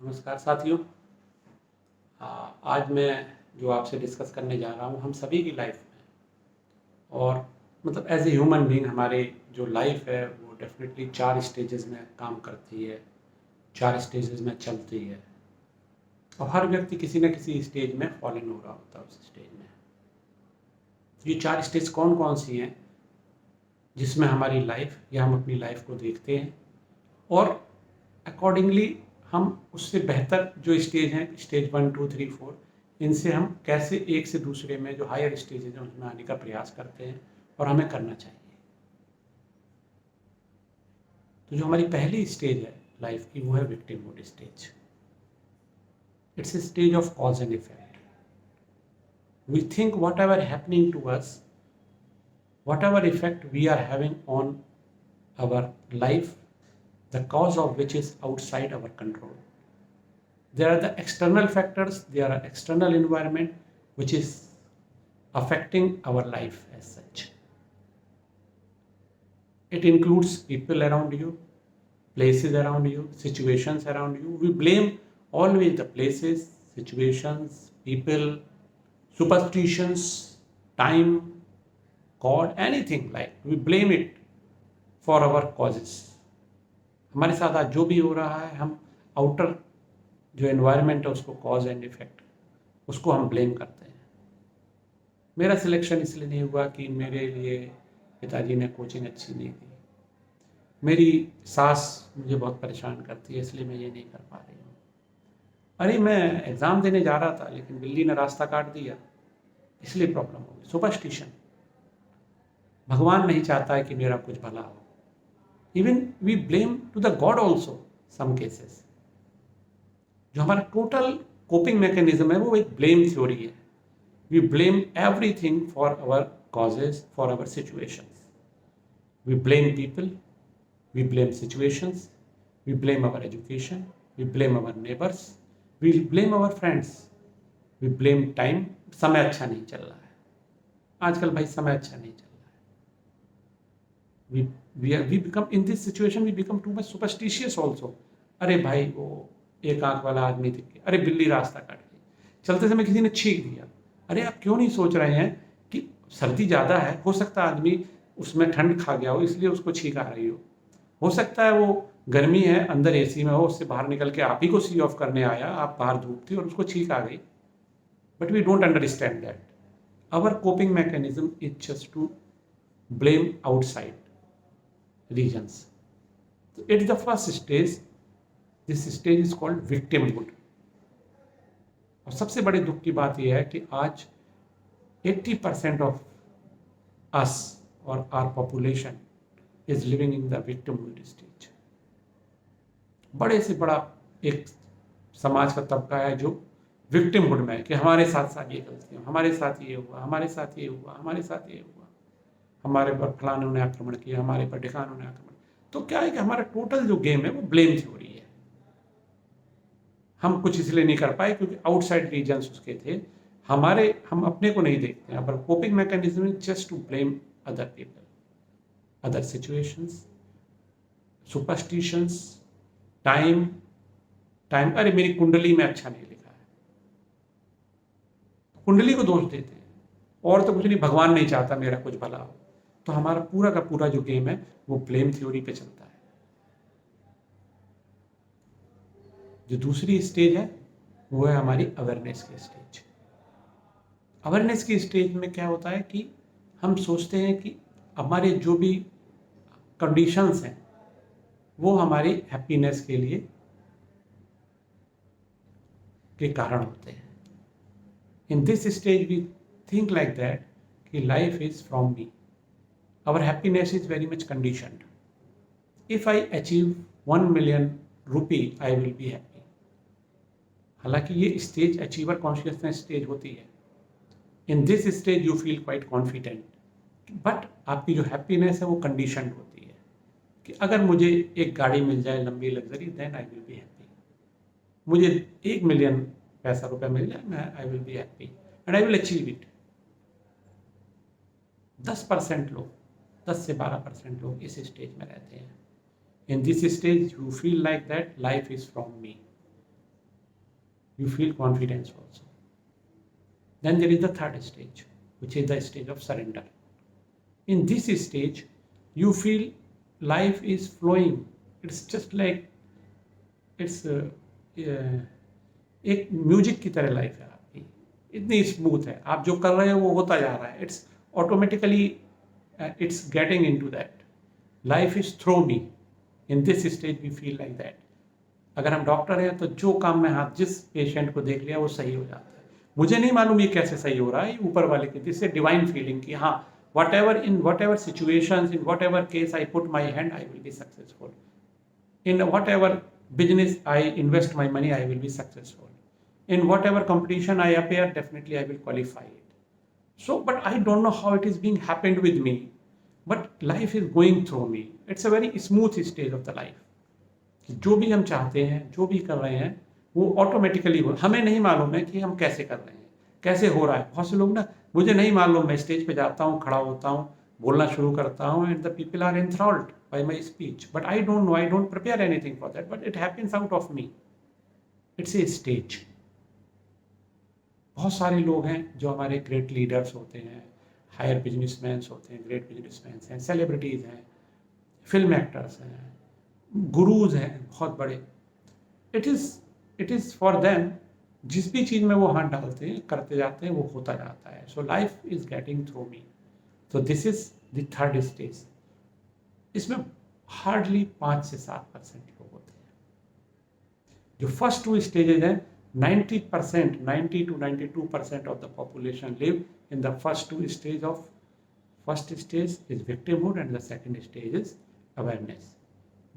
नमस्कार साथियों। आज मैं जो आपसे डिस्कस करने जा रहा हूँ हम सभी की लाइफ में और मतलब एज ए ह्यूमन बीइंग हमारे जो लाइफ है वो डेफिनेटली 4 स्टेजेस में काम करती है, 4 स्टेजेस में चलती है और हर व्यक्ति किसी न किसी स्टेज में फॉलन हो रहा होता है उस स्टेज में। ये 4 स्टेज कौन कौन सी हैं जिसमें हमारी लाइफ या हम अपनी लाइफ को देखते हैं और अकॉर्डिंगली हम उससे बेहतर जो स्टेज हैं, स्टेज 1, 2, 3, 4, इनसे हम कैसे एक से दूसरे में जो हायर स्टेजेज हैं उसमें आने का प्रयास करते हैं और हमें करना चाहिए। तो जो हमारी पहली स्टेज है लाइफ की वो है victimhood stage. It's a stage of cause and effect. We think whatever happening to us, whatever effect we are having on our life, the cause of which is outside our control. There are the external factors, there are external environment which is affecting our life as such. It includes people around you, places around you, situations around you. We blame always the places, situations, people, superstitions, time, God, anything like we blame it for our causes. हमारे साथ आज जो भी हो रहा है हम outer जो एनवायरनमेंट है उसको कॉज एंड इफेक्ट उसको हम ब्लेम करते हैं। मेरा सिलेक्शन इसलिए नहीं हुआ कि मेरे लिए पिताजी ने कोचिंग अच्छी नहीं दी, मेरी सास मुझे बहुत परेशान करती है इसलिए मैं ये नहीं कर पा रही हूँ, अरे मैं एग्ज़ाम देने जा रहा था लेकिन बिल्ली ने रास्ता काट दिया इसलिए प्रॉब्लम हो गई। सुपरस्टिशन, भगवान नहीं चाहता है कि मेरा कुछ भला हो। Even we blame to the God also some cases. जो हमारा टोटल कोपिंग मैकेनिज्म है वो एक ब्लेम थ्योरी है। We blame everything for our causes, for our situations. We blame people, we blame situations, we blame our education, we blame our neighbours, we blame our friends, we blame time. समय अच्छा नहीं चल रहा है आजकल, भाई समय अच्छा नहीं चल रहा है। we become in this situation, we become too much superstitious also. अरे भाई वो एक आंख वाला आदमी दिख गया, अरे बिल्ली रास्ता काट गई, चलते समय किसी ने छींक दिया, अरे आप क्यों नहीं सोच रहे हैं कि सर्दी ज़्यादा है, हो सकता है आदमी उसमें ठंड खा गया हो इसलिए उसको छींक आ रही हो सकता है वो गर्मी है अंदर एसी में हो, उससे बाहर निकल के आप ही को सी ऑफ करने आया, आप बाहर धूप थी और उसको छींक आ गई। But we don't understand that our coping mechanism is just to blame outside regions. So it is the first stage. This stage is called victimhood. और सबसे बड़े दुख की बात यह है कि आज 80% ऑफ अस और are population is living in the victimhood stage. बड़े से बड़ा एक समाज का तबका है जो victimhood में है कि हमारे साथ साथ ये गलतियाँ, हमारे साथ ये हुआ, हमारे साथ ये हुआ, हमारे साथ ये हुआ, हमारे पर फलानों ने आक्रमण किया, हमारे पर ढिकानों ने आक्रमण। तो क्या है कि हमारा टोटल जो गेम है वो ब्लेम थ्योरी है। हम कुछ इसलिए नहीं कर पाए क्योंकि आउटसाइड रीजन्स उसके थे, हम अपने को नहीं देखते हैं। पर coping mechanism is just to blame other people, other situations, superstitions, time. अरे मेरी कुंडली में अच्छा नहीं लिखा है, कुंडली को दोष देते हैं और तो कुछ नहीं, भगवान नहीं चाहता मेरा कुछ भला हो। तो हमारा पूरा का पूरा जो गेम है वो ब्लेम थ्योरी पे चलता है। जो दूसरी स्टेज है वो है हमारी अवेयरनेस की स्टेज। अवेयरनेस की स्टेज में क्या होता है कि हम सोचते हैं कि हमारे जो भी कंडीशंस हैं वो हमारी हैप्पीनेस के लिए के कारण होते हैं। In this stage we think like that कि life is from me, our happiness is very much conditioned. If I achieve 1 million rupee, I will be happy. हालांकि ये स्टेज अचीवर कॉन्शियसनेस स्टेज होती है। इन this stage you feel quite confident, but आपकी जो happiness है वो conditioned होती है कि अगर मुझे एक गाड़ी मिल जाए लंबी luxury, then I will be happy. मुझे 1 मिलियन रुपया मिल जाए, मैं I will be happy and I will achieve it. 10% लोग, 10 से 12% लोग इस स्टेज में रहते हैं। In this stage you feel like that life is from me. you feel confidence also. Then there is the third stage, which is the stage of surrender. In this stage, you feel life is flowing. It's just like it's एक music की तरह life है आपकी, इतनी smooth है, आप जो कर रहे हो वो होता जा रहा है, it's automatically it's getting into that, life is through me. In this stage we feel like that. अगर हम डॉक्टर हैं तो जो काम में हाथ जिस पेशेंट को देख लिया वो सही हो जाता है. मुझे नहीं मालूम ये कैसे सही हो रहा है, ये ऊपर वाले की, दिस डिवाइन फीलिंग कि हाँ, whatever situations, in whatever case I put my hand, I will be successful. In whatever business I invest my money, I will be successful. In whatever competition I appear, definitely I will qualify it. So, but I don't know how it is being happened with me, but life is going through me. It's a very smooth stage of the life. जो भी हम चाहते हैं, जो भी कर रहे हैं, वो ऑटोमेटिकली हमें नहीं मालूम है कि हम कैसे कर रहे हैं, कैसे हो रहा है. बहुत से लोग ना, मुझे नहीं मालूम, मैं स्टेज पे जाता हूँ, खड़ा होता हूँ, बोलना शुरू करता हूँ, and the people are enthralled by my speech, but I don't know, I don't prepare anything for that, but it happens out of me. It's a stage. बहुत सारे लोग हैं जो हमारे ग्रेट लीडर्स होते हैं, हायर बिजनेसमैन होते हैं, ग्रेट बिजनेसमैन हैं, सेलिब्रिटीज़ हैं, फिल्म एक्टर्स हैं, गुरुज हैं बहुत बड़े. इट इज़ फॉर देम, जिस भी चीज़ में वो हाथ डालते हैं, करते जाते हैं, वो होता जाता है. So life is getting through me. तो this is the third stage. इसमें हार्डली 5 से 7% लोग होते हैं. जो फर्स्ट 2 स्टेजेज हैं, 90%, 90 to 92% of the population live in the first 2 stage of. First stage is victimhood and the second stage is awareness.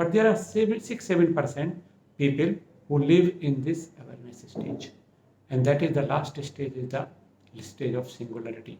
But there are 6-7% people who live in this awareness stage, and that is the last stage, is the stage of singularity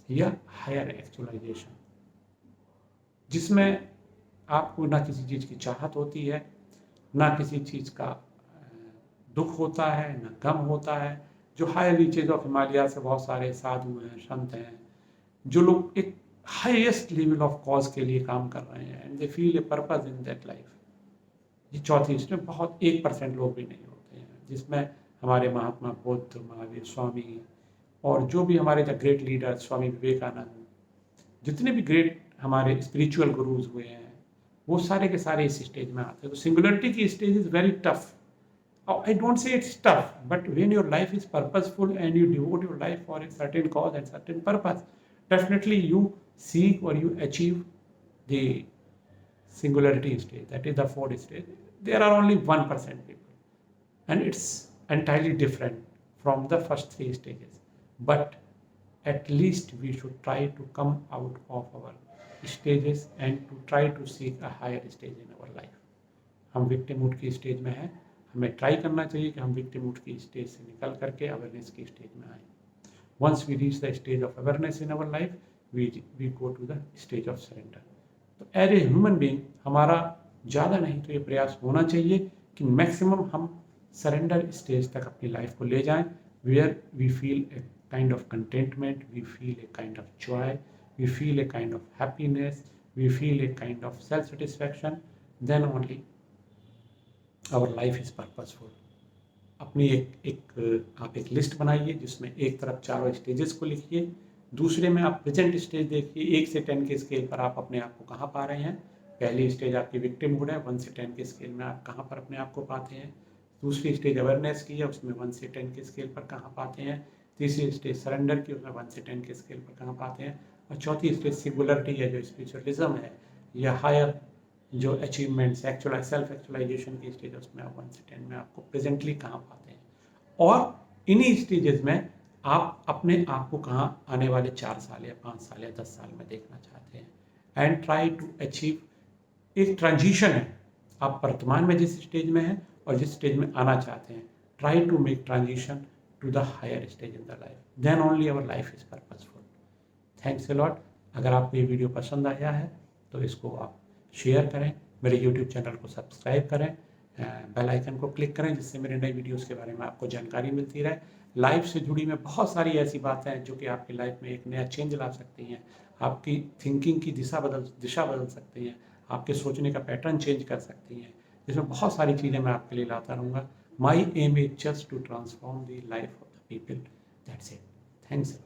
या higher actualization, जिसमें आपको ना किसी चीज़ की चाहत होती है, ना किसी चीज़ का दुख होता है, ना गम होता है. जो हायर रीचेज ऑफ हिमालय से बहुत सारे साधु हैं, संत हैं, जो लोग एक हाईएस्ट लेवल ऑफ कॉज के लिए काम कर रहे हैं, and they feel a purpose in that life. ये चौथी, इसमें बहुत 1% लोग भी नहीं होते हैं, जिसमें हमारे महात्मा बुद्ध, महावीर स्वामी, और जो भी हमारे the great leader, Swami Vivekananda, जितने भी ग्रेट हमारे स्पिरिचुअल गुरुज हुए हैं, वो सारे के सारे इस स्टेज में आते हैं. तो सिंगुलरिटी की stage is very tough. I don't say it's tough, but when your life is purposeful and you devote your life for a certain cause and certain purpose, definitely you seek or you achieve the singularity stage. That is the fourth stage. There are only 1% people, and it's entirely different from the first 3 stages. But at least we should try to come out of our stages and to try to seek a higher stage in our life. हम victimhood की stage में हैं, हमें try करना चाहिए कि हम victimhood की स्टेज से निकल करके अवेयरनेस की स्टेज में आए. Once we reach the stage of awareness in our life, we go to the stage of surrender. तो एज ए ह्यूमन बीइंग हमारा ज़्यादा नहीं तो ये प्रयास होना चाहिए कि मैक्सिमम हम सरेंडर स्टेज तक अपनी लाइफ को ले जाएं, where we feel a kind of contentment, we feel a kind of joy, we feel a kind of happiness, we feel a kind of self satisfaction. Then only our life is purposeful. अपनी आप एक list बनाइए, जिसमें एक तरफ चारों stages को लिखिए, दूसरे में आप प्रेजेंट स्टेज देखिए, 1 से 10 के स्केल पर आप अपने आप को कहाँ पा रहे हैं. पहली स्टेज आपकी विक्टिमहुड है, 1 से 10 के स्केल में आप कहाँ पर अपने आप को पाते हैं. दूसरी स्टेज अवेयरनेस की है, उसमें 1 से 10 के स्केल पर कहाँ पाते हैं. तीसरी स्टेज सरेंडर की, उसमें 1 से 10 के स्केल पर कहाँ पाते हैं. और चौथी स्टेज सिंगुलरिटी है, जो स्पिरिचुअलिज्म है, या हायर जो अचीवमेंट्स, एक्चुअल सेल्फ एक्चुअलाइजेशन की स्टेज, उसमें आप 1 से 10 में आपको प्रेजेंटली कहाँ पाते हैं. और इन्हीं स्टेजेस में आप अपने आप को कहाँ आने वाले 4 साल या 5 साल या 10 साल में देखना चाहते हैं. And try to achieve. एक ट्रांजिशन है, आप वर्तमान में जिस स्टेज में हैं और जिस स्टेज में आना चाहते हैं, try to make transition to the higher stage in the life. Then only our life is purposeful. Thanks a lot. अगर आपको ये वीडियो पसंद आया है तो इसको आप शेयर करें, मेरे यूट्यूब चैनल को सब्सक्राइब करें, बेल आइकन को क्लिक करें, जिससे मेरे नई वीडियोस के बारे में आपको जानकारी मिलती रहे. लाइफ से जुड़ी में बहुत सारी ऐसी बातें हैं जो कि आपकी लाइफ में एक नया चेंज ला सकती हैं, आपकी थिंकिंग की दिशा बदल सकती हैं, आपके सोचने का पैटर्न चेंज कर सकती हैं, जिसमें बहुत सारी चीज़ें मैं आपके लिए लाता रहूँगा. My aim is just to transform the life of the people. That's it. Thanks a lot.